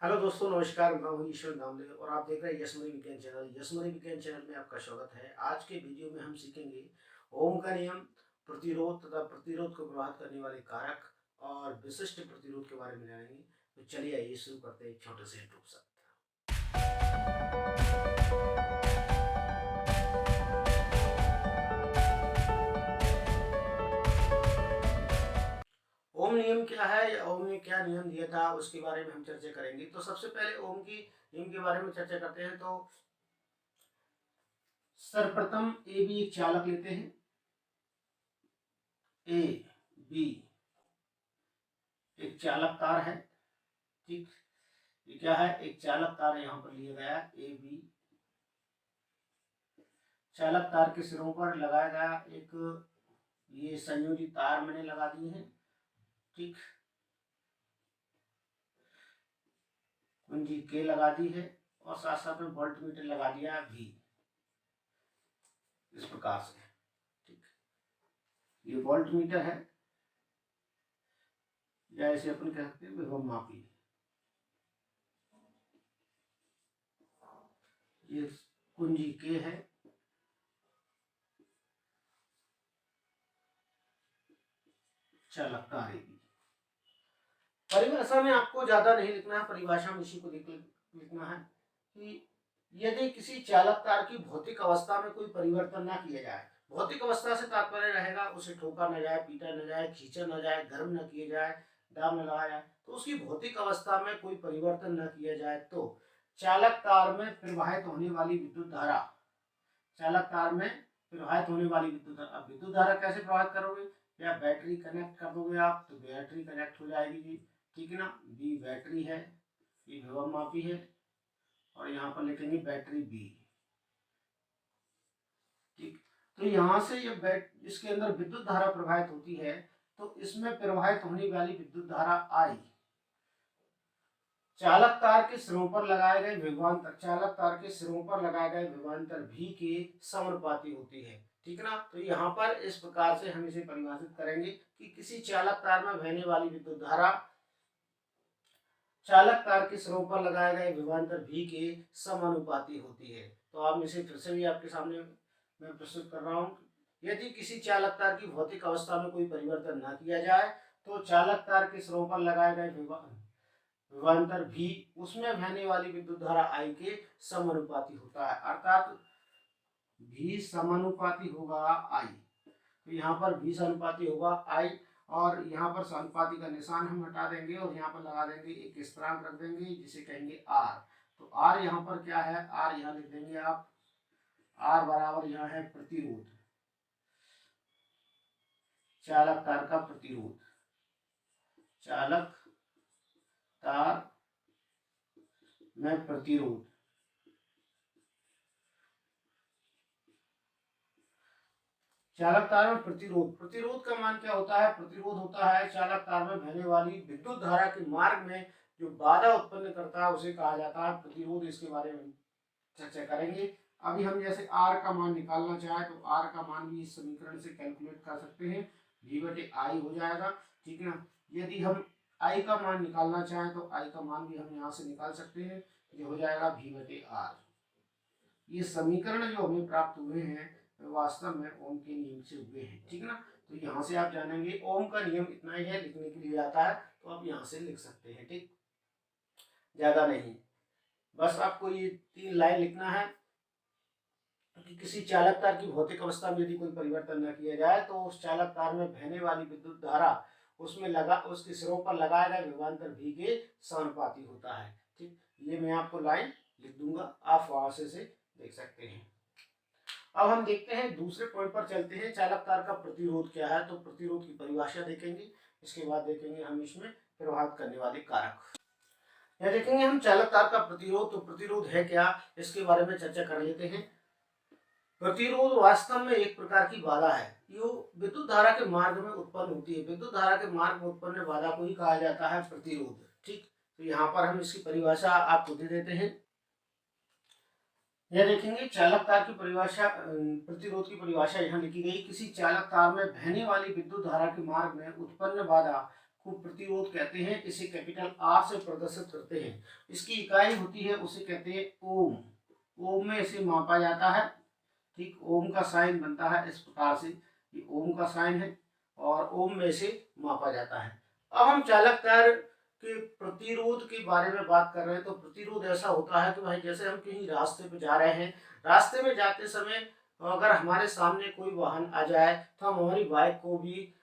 Hello दोस्तों, नमस्कार। मैं हूं ईश्वर दामले और आप देख रहे हैं यशमरी विज्ञान चैनल। यशमरी विज्ञान चैनल में आपका स्वागत है। आज के वीडियो में हम सीखेंगे ओम का नियम, प्रतिरोध तथा प्रतिरोध को प्रभावित करने वाले कारक और विशिष्ट प्रतिरोध के बारे में जानेंगे। तो चलिए आइए शुरू करते हैं एक छोटे से इंट्रो के साथ। ओम नियम क्या है या ओम ने क्या नियम दिया था उसके बारे में हम चर्चा करेंगे। तो सबसे पहले ओम की नियम के बारे में चर्चा करते हैं। तो सर्वप्रथम ए बी एक चालक लेते हैं। ए बी एक चालक तार है। ठीक, ये क्या है? एक चालक तार यहाँ पर लिया गया है ए बी। चालक तार के सिरों पर लगाया गया एक ये संयोजी तार मैंने लगा दिए हैं। ठीक, कुंजी के लगा दी है और साथ साथ में वोल्ट मीटर लगा दिया है भी, इस प्रकार से। ठीक, ये वोल्ट मीटर है या इसे अपन कह सकते हैं विभव मापी। ये कुंजी के है, चालक तार ए। परिभाषा में आपको ज्यादा नहीं लिखना है, परिभाषा में इसी को लिखना है कि यदि किसी चालक तार की भौतिक अवस्था में कोई परिवर्तन ना किया जाए, भौतिक अवस्था से तात्पर्य रहेगा उसे ठोका न जाए, पीटा न जाए, खींचा न जाए, गर्म न किया जाए, दाब न लगाया जाए, तो उसकी भौतिक अवस्था में कोई परिवर्तन न किया जाए तो चालक तार में प्रवाहित होने वाली विद्युत धारा, चालक तार में प्रवाहित होने वाली विद्युत धारा। अब विद्युत धारा कैसे प्रवाहित करोगे? या बैटरी कनेक्ट कर दोगे आप तो बैटरी कनेक्ट हो जाएगी जी। ठीक है ना, बी बैटरी है, ये विभव मापी है और यहाँ पर लिखेंगे बैटरी बी। ठीक, तो यहाँ से ये इसके अंदर विद्युत धारा प्रवाहित होती है तो इसमें प्रवाहित होने वाली विद्युत धारा आई चालक तार के सिरों पर लगाए गए विभवांतर, चालक तार के सिरों पर लगाए गए विभवांतर भी के समानुपाती होती है। ठीक है ना, तो यहाँ पर इस प्रकार से हम इसे परिभाषित करेंगे कि किसी चालक तार में बहने वाली विद्युत धारा चालक तार के सिरों पर लगाए गए विभवांतर भी के समानुपाती होती है। तो आप इसे फिर से भी आपके सामने मैं प्रस्तुत कर रहा हूँ। यदि किसी चालक तार की भौतिक अवस्था में कोई परिवर्तन न किया जाए तो चालक तार के सिरों पर लगाए गए विभवांतर भी उसमें बहने वाली विद्युत धारा आई के समानुपाती होता है, अर्थात भी समानुपाती होगा आई। तो यहाँ पर भी समानुपाती होगा आई और यहाँ पर समानुपाती का निशान हम हटा देंगे और यहाँ पर लगा देंगे एक स्थिरांक रख देंगे जिसे कहेंगे आर। तो आर यहाँ पर क्या है? आर यहाँ लिख देंगे आप, आर बराबर यहाँ है प्रतिरोध, चालक तार का प्रतिरोध, चालक तार में प्रतिरोध। चालक तार में प्रतिरोध, प्रतिरोध का मान क्या होता है? प्रतिरोध होता है चालक तार में बहने वाली विद्युत धारा के मार्ग में जो बाधा उत्पन्न करता है उसे कहा जाता है प्रतिरोध। इसके बारे में चर्चा करेंगे। अभी हम जैसे आर का मान निकालना चाहे तो आर का मान भी इस समीकरण से कैलकुलेट कर सकते हैं, v बटे आई हो जाएगा। ठीक है ना, यदि हम आई का मान निकालना चाहें तो आई का मान भी हम यहाँ से निकाल सकते हैं, ये हो जाएगा v बटे आर। ये समीकरण जो हमें प्राप्त हुए हैं वास्तव में ओम के नियम से हुए हैं। ठीक है ना, तो यहाँ से आप जानेंगे ओम का नियम इतना ही है, लिखने के लिए आता है तो आप यहाँ से लिख सकते हैं। ठीक, ज्यादा नहीं, बस आपको ये 3 लाइन लिखना है कि किसी चालक तार की भौतिक अवस्था में यदि कोई परिवर्तन न किया जाए तो उस चालक तार में बहने वाली विद्युत धारा उसमें लगा उसके सिरों पर लगाया गया विभवांतर भी के समानुपाती होता है। ठीक, ये मैं आपको लाइन लिख दूंगा, आप वहां से देख सकते हैं। अब हम देखते हैं दूसरे पॉइंट पर चलते हैं, चालक तार का प्रतिरोध क्या है। तो प्रतिरोध की परिभाषा देखेंगे, इसके बाद देखेंगे हम इसमें प्रभावित करने वाले कारक। यह देखेंगे हम चालक तार का प्रतिरोध। तो प्रतिरोध है क्या, इसके बारे में चर्चा कर लेते हैं। प्रतिरोध वास्तव में एक प्रकार की बाधा है, जो विद्युत धारा के मार्ग में उत्पन्न होती है। विद्युत धारा के मार्ग में उत्पन्न बाधा को ही कहा जाता है प्रतिरोध। ठीक, तो यहाँ पर हम इसकी परिभाषा आपको दे देते हैं। यह देखेंगे चालक तार की परिभाषा, प्रतिरोध की परिभाषा यहाँ लिखी गई। किसी चालक तार में बहने वाली विद्युत धारा के मार्ग में उत्पन्न बाधा को प्रतिरोध कहते हैं। इसे कैपिटल आर से प्रदर्शित करते हैं। इसकी इकाई होती है, उसे कहते हैं ओम। ओम में इसे मापा जाता है। ठीक, ओम का साइन बनता है इस प्रकार से, ये ओम का साइन है और ओम में इसे मापा जाता है। अब हम चालक तार के प्रतिरोध के बारे में बात कर रहे हैं। तो प्रतिरोध ऐसा होता है कि भाई जैसे हम कहीं रास्ते पे जा रहे हैं, रास्ते में जाते समय अगर हमारे सामने कोई वाहन आ जाए तो हम हमारी बाइक को भी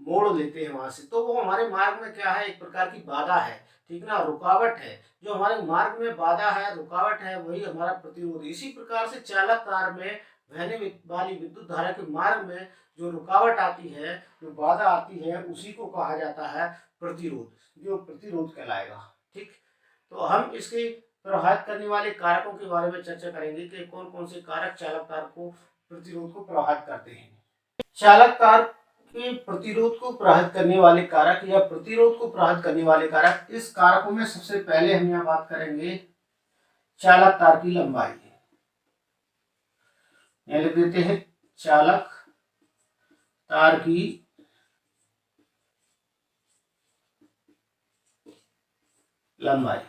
मोड़ लेते हैं वहां से, तो वो हमारे मार्ग में क्या है, एक प्रकार की बाधा है, ठीक ना, रुकावट है। जो हमारे मार्ग में बाधा है, रुकावट है, वही हमारा प्रतिरोध है। इसी प्रकार से चालक तार में बहने वाली विद्युत धारा के मार्ग में जो रुकावट आती है, जो बाधा आती है, उसी को कहा जाता है प्रतिरोध, जो प्रतिरोध कहलाएगा। ठीक, तो हम इसके प्रभावित करने वाले कारकों के बारे में चर्चा करेंगे कि कौन कौन से कारक चालक तार को प्रतिरोध को प्रभावित करते हैं। चालक तार के प्रतिरोध को प्रभावित करने वाले कारक या प्रतिरोध को प्रभावित करने वाले कारक, इस कारकों में सबसे पहले हम यहाँ बात करेंगे चालक तार की लंबाई। यह लिख देते हैं चालक तार की लंबाई।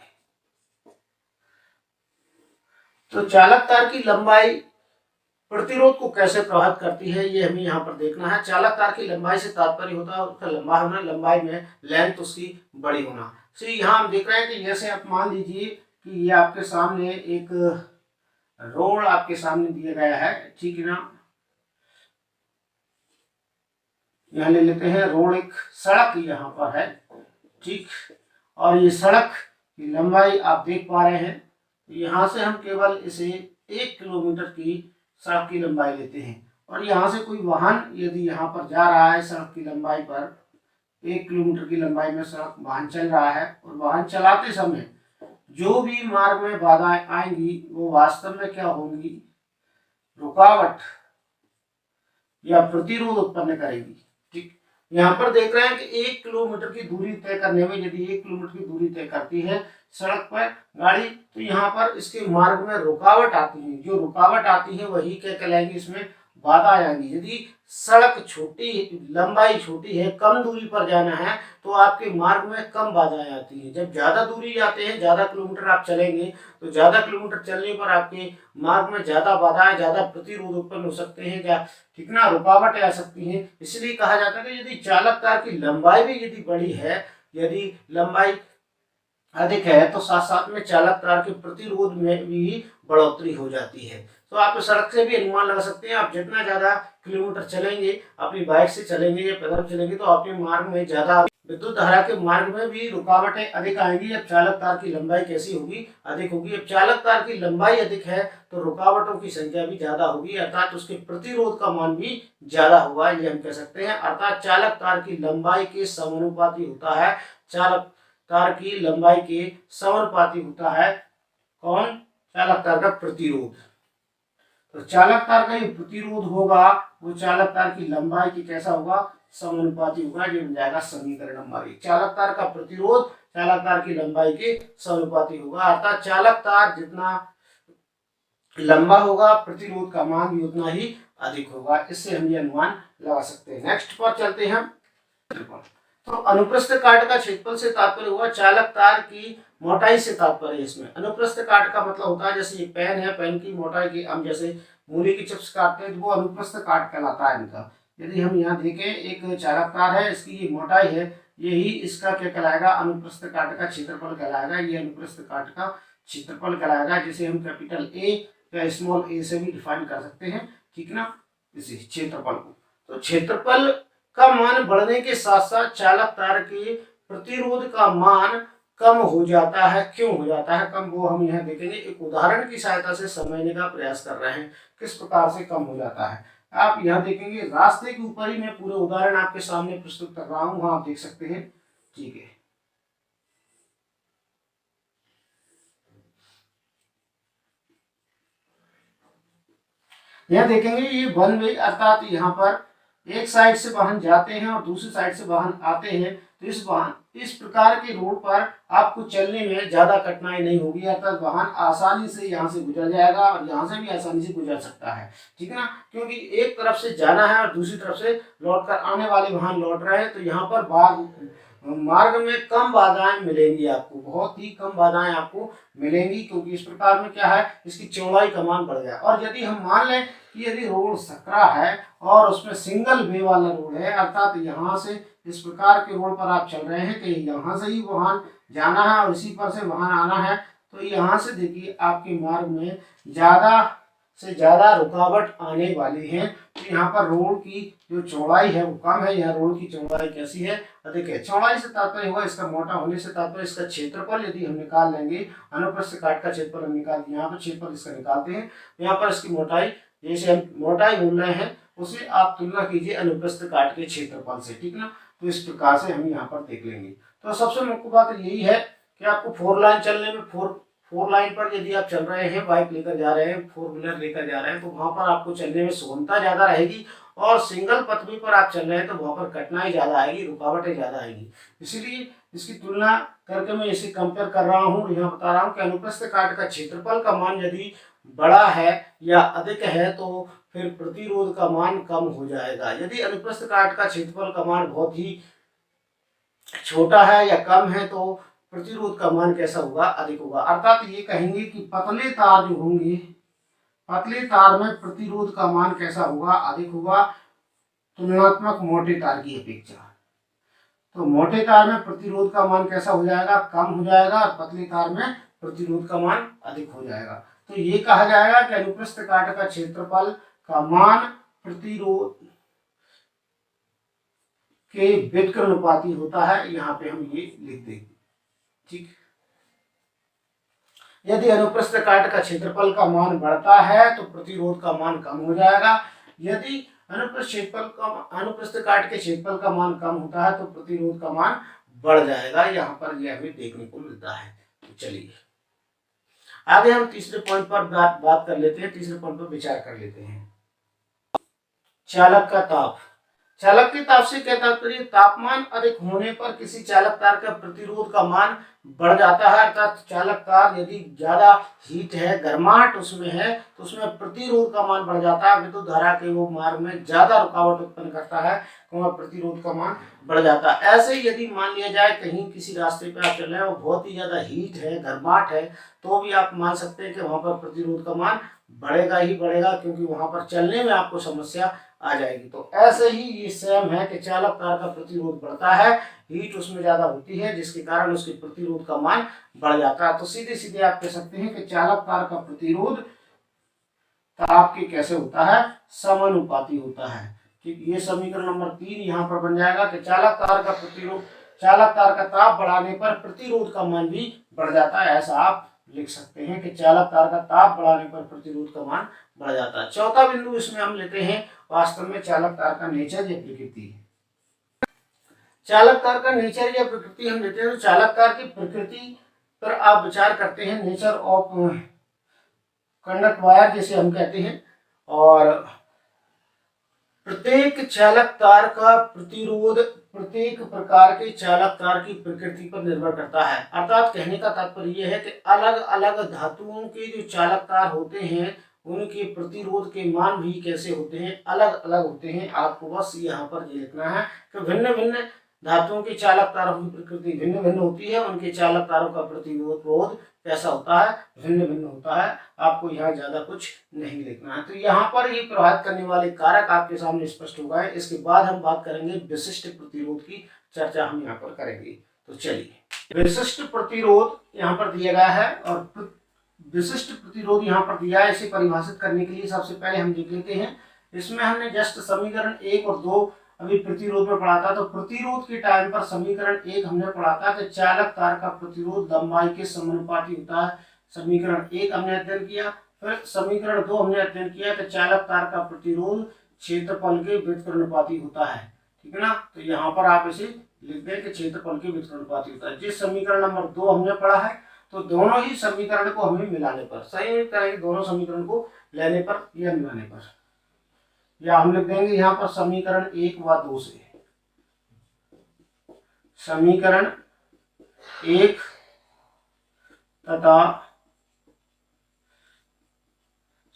तो चालक तार की लंबाई प्रतिरोध को कैसे प्रभावित करती है, ये हमें यहाँ पर देखना है। चालक तार की लंबाई से तात्पर्य होता है उसका लंबा होना, लंबाई में लेंथ उसकी बड़ी होना। तो यहाँ हम देख रहे हैं कि जैसे आप मान लीजिए कि ये आपके सामने एक रोड आपके सामने दिया गया है, ठीक है ना, यहाँ ले लेते हैं रोड, एक सड़क यहाँ पर है, ठीक, और ये सड़क की लंबाई आप देख पा रहे हैं। यहाँ से हम केवल इसे 1 किलोमीटर की सड़क की लंबाई लेते हैं, और यहाँ से कोई वाहन यदि यहाँ पर जा रहा है सड़क की लंबाई पर, 1 किलोमीटर की लंबाई में सड़क वाहन चल रहा है, और वाहन चलाते समय जो भी मार्ग में बाधाएं आएंगी वो वास्तव में क्या होंगी, रुकावट या प्रतिरोध उत्पन्न करेगी। ठीक, यहाँ पर देख रहे हैं कि 1 किलोमीटर की दूरी तय करने में, यदि 1 किलोमीटर की दूरी तय करती है सड़क पर गाड़ी, तो यहाँ पर इसके मार्ग में रुकावट आती है। जो रुकावट आती है वही क्या कहलाएगी, इसमें बाधा आएंगी। यदि सड़क छोटी, लंबाई छोटी है, कम दूरी पर जाना है, तो आपके मार्ग में कम बाधाएं आती हैं। जब ज्यादा दूरी जाते हैं, ज्यादा किलोमीटर आप चलेंगे, तो ज्यादा किलोमीटर चलने पर आपके मार्ग में ज्यादा बाधाएं, ज्यादा प्रतिरोध उत्पन्न हो सकते हैं, ठीक ना, रुकावटें आ सकती हैं। इसलिए कहा जाता है कि यदि चालक तार की लंबाई भी यदि बड़ी है, यदि लंबाई अधिक है, तो साथ साथ में चालक तार के प्रतिरोध में भी बढ़ोतरी हो जाती है। तो आप सड़क से भी अनुमान लगा सकते हैं, आप जितना ज्यादा किलोमीटर चलेंगे, अपनी बाइक से चलेंगे या पैदल चलेंगे, तो आपके मार्ग में ज्यादा विद्युत धारा के मार्ग में भी रुकावटें अधिक आएंगी। अब चालक तार की लंबाई कैसी होगी, अधिक होगी। अब चालक तार की लंबाई अधिक है तो रुकावटों की संख्या भी ज्यादा होगी, अर्थात उसके प्रतिरोध का मान भी ज्यादा होगा, ये हम कह सकते हैं। अर्थात चालक तार की लंबाई के समानुपाती होता है, चालक तार की लंबाई के समानुपाती होता है कौन, चालक तार का प्रतिरोध। तो चालक तार का जो प्रतिरोध होगा वो चालक तार की लंबाई की कैसा होगा, समानुपाती होगा। ये बन जाएगा समीकरण नंबर 1। चालक तार का प्रतिरोध चालक तार की लंबाई के समानुपाती होगा, अर्थात चालक तार जितना लंबा होगा प्रतिरोध का मान भी उतना ही अधिक होगा। इससे हम ये अनुमान लगा सकते हैं। नेक्स्ट पर चलते हैं हम। तो अनुप्रस्थ काट का क्षेत्रफल से तात्पर्य हुआ चालक तार की मोटाई से तात्पर्य। इसमें अनुप्रस्थ काट का मतलब होता है, जैसे ये पेन है, पेन की मोटाई की हम जैसे मूली की चिप्स काटते हैं तो वो अनुप्रस्थ काट कहलाता है इनका। यदि हम यहाँ देखें, एक चालक तार है, इसकी ये मोटाई है, यही इसका क्या कहलाएगा, अनुप्रस्थ काट का क्षेत्रफल कहलाएगा। ये अनुप्रस्थ काट का क्षेत्रफल कहलाएगा, जिसे हम कैपिटल ए या स्मॉल ए से भी डिफाइन कर सकते हैं, ठीक ना, इसी क्षेत्रफल को। तो क्षेत्रफल का मान बढ़ने के साथ साथ चालक तार के प्रतिरोध का मान कम हो जाता है। क्यों हो जाता है कम, वो हम यहाँ देखेंगे। एक उदाहरण की सहायता से समझने का प्रयास कर रहे हैं किस प्रकार से कम हो जाता है। आप यहाँ देखेंगे, रास्ते के ऊपर ही मैं पूरे उदाहरण आपके सामने प्रस्तुत कर रहा हूँ, वहां आप देख सकते हैं, ठीक है। यहाँ देखेंगे ये वन वे, अर्थात यहाँ पर एक साइड से वाहन जाते हैं और दूसरी साइड से वाहन आते हैं, तो इस प्रकार के रोड पर आपको चलने में ज्यादा कठिनाई नहीं होगी, अर्थात वाहन आसानी से यहाँ से गुजर जाएगा और यहाँ से भी आसानी से गुजर सकता है, ठीक है ना, क्योंकि एक तरफ से जाना है और दूसरी तरफ से लौट कर आने वाले वाहन लौट रहे हैं, तो यहाँ पर मार्ग में कम बाधाएं मिलेंगी आपको, बहुत ही कम बाधाएं आपको मिलेंगी, क्योंकि इस प्रकार में क्या है, इसकी चौड़ाई का मान बढ़ गया। और यदि हम मान लें कि यदि रोड सकरा है और उसमें सिंगल वे वाला रोड है, अर्थात यहाँ से इस प्रकार के रोड पर आप चल रहे हैं कि यहाँ से ही वाहन जाना है और इसी पर से वाहन आना है, तो यहाँ से देखिए आपके मार्ग में ज़्यादा से ज़्यादा रुकावट आने वाली है। तो यहाँ पर रोड की जो चौड़ाई है वो कम है, यहाँ रोड की चौड़ाई कैसी है, अधिक है। चौड़ाई से तात्पर्य होगा इसका मोटा होने से तात्पर्य इसका क्षेत्रफल यदि हम निकाल लेंगे, अनुप्रस्थ काट का क्षेत्रफल हम निकाल दिए, यहाँ पर क्षेत्रफल इसका निकालते हैं, तो यहाँ पर इसकी मोटाई, जैसे हम मोटाई बोल रहे हैं उसे आप तुलना कीजिए अनुप्रस्थ काट के क्षेत्रफल से, ठीक ना। तो इस प्रकार से हम यहाँ पर देख लेंगे। तो सबसे मुख्य बात यही है कि आपको 4 लाइन चलने में, फोर लाइन पर यदि आप चल रहे हैं, बाइक लेकर जा रहे हैं, 4 व्हीलर लेकर जा रहे हैं, तो वहां पर आपको चलने में सुगमता ज्यादा रहेगी। और सिंगल पथवी पर आप चल रहे हैं तो वहां पर कठिनाई ज्यादा आएगी, रुकावटें ज्यादा आएगी। इसीलिए इसकी तुलना करके मैं इसे कंपेयर कर रहा हूँ, यहाँ बता रहा हूँ कि अनुप्रस्थ काट का क्षेत्रफल का मान यदि बड़ा है या अधिक है तो फिर प्रतिरोध का मान कम हो जाएगा। यदि अनुप्रस्थ काट का क्षेत्रफल का मान बहुत ही छोटा है या कम है तो प्रतिरोध का मान कैसा होगा, अधिक होगा। अर्थात ये कहेंगे कि पतले तार जो होंगे, पतले तार में प्रतिरोध का मान कैसा होगा, अधिक होगा तुलनात्मक मोटे तार की अपेक्षा। तो मोटे तार में प्रतिरोध का मान कैसा हो जाएगा, कम हो जाएगा, और पतले तार में प्रतिरोध का मान अधिक हो जाएगा। तो ये कहा जाएगा कि अनुप्रस्थ काट का क्षेत्रफल का मान प्रतिरोध के व्युत्क्रमानुपाती होता है, यहाँ पे हम ये लिख देंगे, ठीक। यदि अनुप्रस्थ काट का क्षेत्रफल का मान बढ़ता है तो प्रतिरोध का मान कम हो जाएगा। यदि अनुप्रस्थ काट के क्षेत्रफल का मान कम होता है तो प्रतिरोध का मान बढ़ जाएगा। यहाँ पर यह हमें देखने को मिलता है। तो चलिए आगे हम तीसरे पॉइंट पर बात कर लेते हैं, तीसरे पॉइंट पर विचार कर लेते हैं। चालक का ताप। चालक के ताप से क्या तात्पर्य, तापमान अधिक होने पर किसी चालक तार का प्रतिरोध का मान बढ़ जाता है। अर्थात चालक तार यदि ज्यादा हीट है, गर्माहट उसमें है, तो उसमें प्रतिरोध का मान बढ़ जाता है। विद्युत धारा के वो मार्ग में ज्यादा रुकावट उत्पन्न करता है, तो प्रतिरोध का मान बढ़ जाता है। ऐसे ही यदि मान लिया जाए कहीं किसी रास्ते पे आप चल रहे हैं और बहुत ही ज्यादा हीट है, गर्माहट है, तो भी आप मान सकते हैं कि वहां पर प्रतिरोध का मान बढ़ेगा ही बढ़ेगा, क्योंकि वहां पर चलने में आपको समस्या आ जाएगी। तो ऐसे ही ये सेम है कि चालक तार का प्रतिरोध बढ़ता है, हीट उसमें ज्यादा होती है, जिसके कारण उसके प्रतिरोध का मान बढ़ जाता है। तो सीधे सीधे आप कह सकते हैं कि चालक तार का प्रतिरोध ताप के कैसे होता है, समानुपाती होता है। ठीक, ये समीकरण नंबर 3 यहाँ पर बन जाएगा कि चालक तार का प्रतिरोध, चालक तार का ताप बढ़ाने पर प्रतिरोध का मान भी बढ़ जाता है। ऐसा आप लिख सकते हैं कि चालक तार का ताप बढ़ाने पर प्रतिरोध का मान बढ़ जाता है। चौथा बिंदु इसमें हम लेते हैं वास्तव में चालक तार का नेचर या प्रकृति। चालक तार का नेचर या प्रकृति हम लेते हैं, तो चालक तार की प्रकृति पर आप विचार करते हैं, नेचर ऑफ कंडक्ट वायर जिसे हम कहते हैं। और प्रत्येक चालक तार का प्रतिरोध प्रत्येक प्रकार के चालक तार की प्रकृति पर निर्भर करता है। अर्थात कहने का तात्पर्य यह है कि अलग अलग धातुओं के जो चालक तार होते हैं उनके प्रतिरोध के मान भी कैसे होते हैं, अलग अलग होते हैं। आपको बस यहाँ पर ये लिखना है कि भिन्न भिन्न धातुओं के चालक तारों की प्रकृति भिन्न भिन्न होती है, उनके चालक तारों का प्रतिरोध कैसा होता है, भिन्न भिन्न होता है। आपको यहाँ ज्यादा कुछ नहीं लिखना है। तो यहाँ पर ये प्रभावित करने वाले कारक आपके सामने स्पष्ट हो गए। इसके बाद हम बात करेंगे विशिष्ट प्रतिरोध की, चर्चा हम यहाँ पर करेंगे। तो चलिए, विशिष्ट प्रतिरोध यहाँ पर दिया गया है और विशिष्ट प्रतिरोध यहाँ पर दिया है। इसे परिभाषित करने के लिए सबसे पहले हम देख लेते हैं। इसमें हमने जस्ट समीकरण 1 और 2 अभी प्रतिरोध में पढ़ा था। तो प्रतिरोध के टाइम पर समीकरण 1 हमने पढ़ा था कि चालक तार का प्रतिरोध लंबाई के समानुपाती होता है। समीकरण 1 हमने अध्ययन किया। फिर समीकरण 2 हमने अध्ययन किया कि चालक तार का प्रतिरोध क्षेत्रफल के व्युत्क्रमानुपाती होता है। ठीक है ना। तो यहाँ पर आप इसे लिख दें कि क्षेत्रफल के व्युत्क्रमानुपाती होता है। जिस समीकरण नंबर 2 हमने पढ़ा है, तो दोनों ही समीकरण को हमें मिलाने पर, सही तरह दोनों समीकरण को लेने पर या मिलाने पर, या हम लिख देंगे यहाँ पर समीकरण 1 व 2 से, समीकरण 1 तथा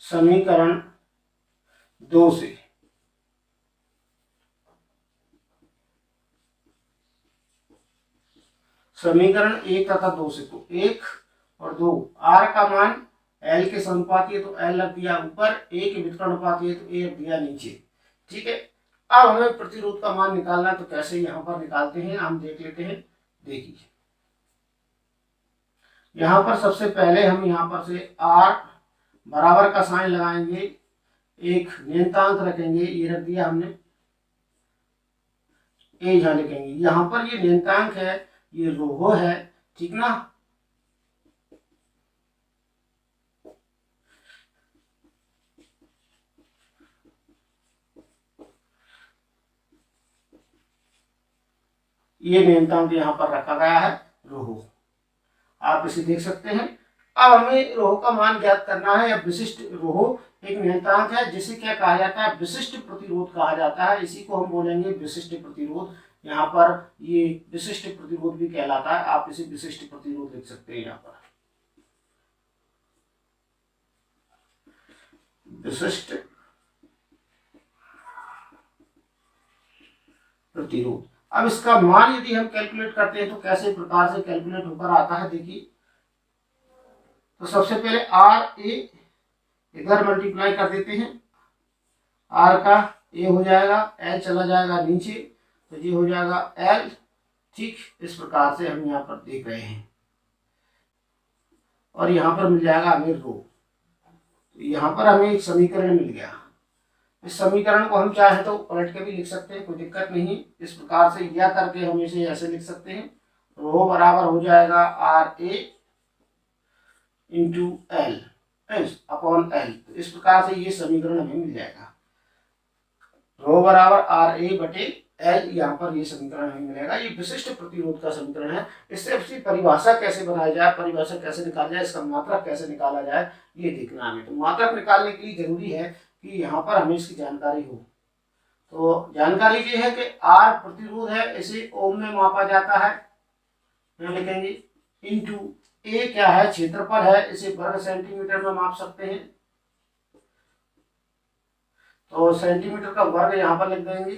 समीकरण 2 से समीकरण 1 तथा 2 से, तो 1 और 2, आर का मान एल के समानुपाती है तो एल रख दिया ऊपर, ए के व्युत्क्रमानुपाती है तो ए रख दिया नीचे। ठीक है, अब हमें प्रतिरोध का मान निकालना है, तो कैसे यहाँ पर निकालते हैं हम देख लेते हैं। देखिए यहाँ पर सबसे पहले हम यहाँ पर से आर बराबर का साइन लगाएंगे, एक नियतांक रखेंगे, ये रख दिया हमने, ए जहाँ लिखेंगे, यहाँ पर ये नियतांक है, ये रोहो है, ठीक ना। ये नियतांक यहाँ पर रखा गया है रोहो, आप इसे देख सकते हैं। अब हमें रोहो का मान ज्ञात करना है, या विशिष्ट रोहो एक नियतांक है जिसे क्या कहा जाता है, विशिष्ट प्रतिरोध कहा जाता है, इसी को हम बोलेंगे विशिष्ट प्रतिरोध। यहाँ पर ये विशिष्ट प्रतिरोध भी कहलाता है, आप इसे विशिष्ट प्रतिरोध लिख सकते हैं। यहाँ पर विशिष्ट प्रतिरोध। अब इसका मान यदि हम कैलकुलेट करते हैं तो कैसे प्रकार से कैलकुलेट होकर आता है, देखिए। तो सबसे पहले आर ए इधर मल्टीप्लाई कर देते हैं, आर का ए हो जाएगा, एल चला जाएगा नीचे, तो ये हो जाएगा एल। ठीक, इस प्रकार से हम यहाँ पर देख रहे हैं, और यहाँ पर मिल जाएगा हमें रो। तो यहाँ पर हमें एक समीकरण मिल गया। इस समीकरण को हम चाहे तो पलट के भी लिख सकते हैं, कोई दिक्कत नहीं। इस प्रकार से या करके हम इसे ऐसे लिख सकते हैं, रो बराबर हो जाएगा R A into L upon L. तो इस प्रकार से ये समीकरण हमें मिल जाएगा, रो बराबर आर ए बटे एल, यहाँ पर ये समीकरण हमें मिलेगा। ये विशिष्ट प्रतिरोध का समीकरण है। इससे इसकी परिभाषा कैसे बनाई जाए, परिभाषा कैसे निकाला जाए, इसका मात्रक कैसे निकाला जाए, ये देखना हमें। तो मात्रक निकालने के लिए जरूरी है कि यहाँ पर हमें इसकी जानकारी हो। तो जानकारी ये है कि आर प्रतिरोध है, इसे ओम में मापा जाता है, यहाँ लिखेंगे, इंटू ए क्या है, क्षेत्रफल है, इसे वर्ग सेंटीमीटर में माप सकते हैं, तो सेंटीमीटर का वर्ग यहाँ पर लिख देंगे।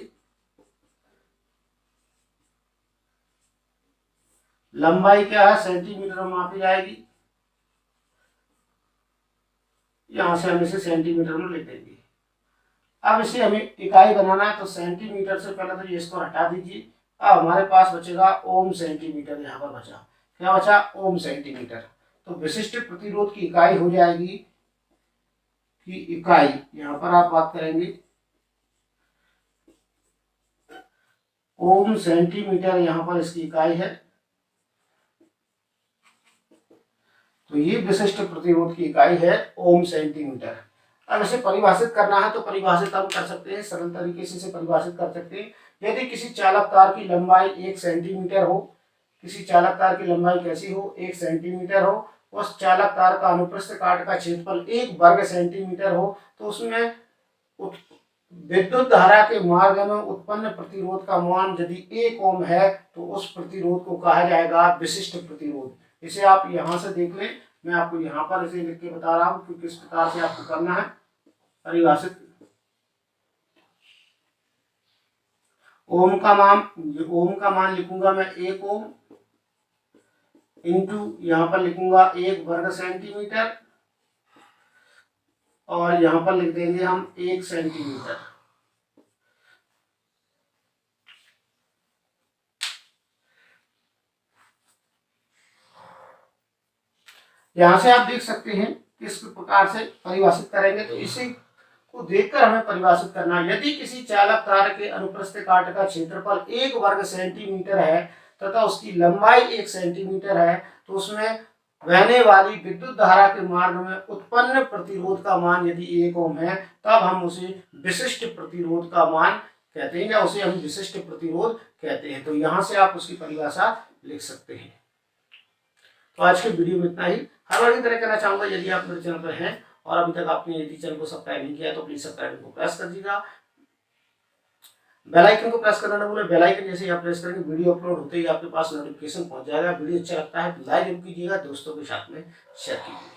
लंबाई क्या है, सेंटीमीटर में मापी जाएगी, यहां से हम इसे सेंटीमीटर में लिख देंगे। अब इसे हमें इकाई बनाना है, तो सेंटीमीटर से पहले तो ये इसको हटा दीजिए। अब हमारे पास बचेगा ओम सेंटीमीटर, यहाँ पर बचा, क्या बचा, ओम सेंटीमीटर। तो विशिष्ट प्रतिरोध की इकाई हो जाएगी, कि इकाई यहाँ पर आप बात करेंगे ओम सेंटीमीटर, यहाँ पर इसकी इकाई है। तो ये विशिष्ट प्रतिरोध की इकाई है ओम सेंटीमीटर। अब इसे परिभाषित करना है, तो परिभाषित हम कर सकते हैं, सरल तरीके से इसे परिभाषित कर सकते हैं। यदि किसी चालक तार की लंबाई 1 सेंटीमीटर हो, किसी चालक तार की लंबाई कैसी हो, 1 सेंटीमीटर हो, उस चालक तार का अनुप्रस्थ काट का क्षेत्रफल 1 वर्ग सेंटीमीटर हो, तो उसमें विद्युत धारा के मार्ग में उत्पन्न प्रतिरोध का मान यदि 1 ओम है, तो उस प्रतिरोध को कहा जाएगा विशिष्ट प्रतिरोध। इसे आप यहाँ से देख लें, मैं आपको यहाँ पर इसे लिख के बता रहा हूँ कि किस प्रकार से आपको करना है परिभाषित। ओम का मान लिखूंगा मैं 1 ओम, इंटू यहाँ पर लिखूंगा 1 वर्ग सेंटीमीटर, और यहाँ पर लिख देंगे हम 1 सेंटीमीटर। यहाँ से आप देख सकते हैं किस प्रकार से परिभाषित करेंगे, तो इसी को देखकर हमें परिभाषित करना है। यदि किसी चालक तार के अनुप्रस्थ काट का क्षेत्रफल 1 वर्ग सेंटीमीटर है तथा उसकी लंबाई 1 सेंटीमीटर है, तो उसमें बहने वाली विद्युत धारा के मार्ग में उत्पन्न प्रतिरोध का मान यदि 1 ओम है, तब हम उसे विशिष्ट प्रतिरोध का मान कहते हैं, या उसे हम विशिष्ट प्रतिरोध कहते हैं। तो यहाँ से आप उसकी परिभाषा लिख सकते हैं। तो आज के वीडियो में इतना ही। हर बार की तरह कहना चाहूंगा, यदि आप मेरे चैनल पर हैं और अभी तक आपने यदि चैनल को सब्सक्राइब नहीं किया, तो प्लीज सब्सक्राइब को प्रेस कर दीजिएगा, बेल आइकन को प्रेस करना ना भूलें। बेल आइकन जैसे ही आप प्रेस करेंगे, वीडियो अपलोड होते ही आपके पास नोटिफिकेशन पहुंच जाएगा। वीडियो अच्छा लगता है तो लाइक जरूर कीजिएगा, दोस्तों के साथ में शेयर कीजिएगा।